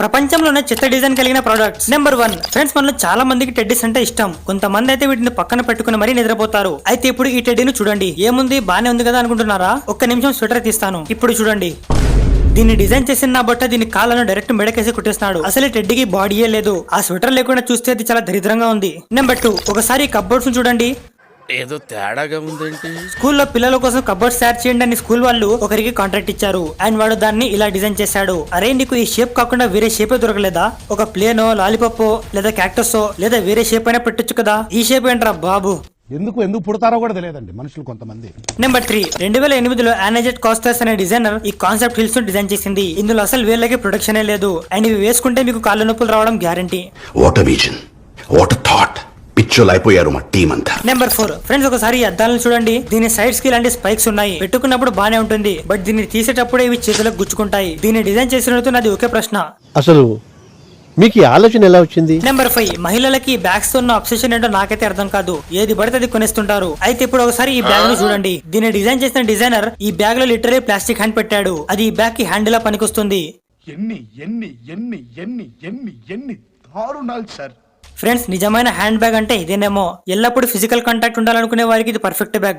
ప్రపంచంలోనే చెత్త డిజైన్ కలిగిన ప్రొడక్ట్స్. నెంబర్ 1. ఫ్రెండ్స్, మనలో చాలా మందికి టెడ్డీస్ అంటే ఇష్టం. కొంతమంది అయితే వీటిని పక్కన పెట్టుకుని మరీ నిద్రపోతారు. అయితే ఇప్పుడు ఈ టెడ్డీని చూడండి. ఏముంది, బానే ఉంది కదా అనుకుంటున్నారా? ఒక్క నిమిషం స్వెటర్ తీస్తాను. ఇప్పుడు చూడండి. దీన్ని డిజైన్ చేసిన నా బట్ట దీని కాళ్ళను డైరెక్ట్ మెడకేసి కుట్టేస్తున్నాడు. అసలు టెడ్డీకి బాడీయే లేదు. ఆ స్వెటర్ లేకుండా చూస్తే అది చాలా దరిద్రంగా ఉంది. నెంబర్ 2. ఒకసారి కప్బోర్డ్స్ చూడండి. ఏదో తేడాగా ఉందేంటి? స్కూల్లో పిల్లల కోసం కబోర్డ్స్ తయారు చేయండి అని స్కూల్ వాళ్ళు ఒకరికి కాంట్రాక్ట్ ఇచ్చారు. అండ్ వాడు దాన్ని ఇలా డిజైన్ చేశాడు. అరే, నీకు ఈ షేప్ కాకుండా వేరే షేపే దొరకలేదా? ఒక ప్లేనో, లాలీపాప్ లేదా క్యాక్టస్ లేదా వేరే షేప్ అయినా పెట్టొచ్చు కదా. ఈ షేప్ ఏంట్రా బాబు? ఎందుకు పుడతారో కూడా తెలియదండి మనుషులు కొంతమంది. నెంబర్ 3. 2008లో ఆనజెట్ కాస్టర్స్ అనే డిజైనర్ ఈ కాన్సెప్ట్ హిల్స్ డిజైన్ చేసింది. ఇందులో అసలు వీళ్ళకి ప్రొడక్షనే లేదు. అండ్ ఇవి వేసుకుంటే మీకు కాళ్ళ నొప్పులు రావడం guarantee. What a vision, what a thought. పిచ్చోలు అయిపోయారు మా టీం అంతా. నెంబర్ 4. ఫ్రెండ్స్, ఒకసారి ఈ అద్దాలను చూడండి. దీని సైడ్స్ కి ఇలాంటి స్పైక్స్ ఉన్నాయి. పెట్టుకున్నప్పుడు బానే ఉంటుంది, బట్ దీన్ని తీసేటప్పుడే ఇవి చేతులకు గుచ్చుకుంటాయి. దీన్ని డిజైన్ చేసినట్టు నాది ఒకే ప్రశ్న, అసలు మీకు ఈ ఆలోచన ఎలా వచ్చింది? నెంబర్ 5. మహిళలకి బ్యాగ్స్ తో ఉన్న అబ్సెషన్ ఏంటో నాకైతే అర్థం కాదు. ఏది పడితే అది కొనేస్తుంటారు. అయితే ఇప్పుడు ఒకసారి ఈ బ్యాగ్ ను చూడండి. దీన్ని డిజైన్ చేసిన డిజైనర్ ఈ బ్యాగ్ లో లిటరలీ ప్లాస్టిక్ హ్యాండ్ పెట్టాడు. అది ఈ బ్యాగ్ కి హ్యాండిల్ లా పనికొస్తుంది. ఎన్ని ఎన్ని ఎన్ని ఎన్ని ఎన్ని ఎన్ని దారుణాలు సార్. ఫ్రెండ్స్, నిజమైన హ్యాండ్ బ్యాగ్ అంటే ఇదేనేమో. ఎల్లప్పుడూ ఫిజికల్ కాంటాక్ట్ ఉండాలనుకునే వారికి ఇది పర్ఫెక్ట్ బ్యాగ్.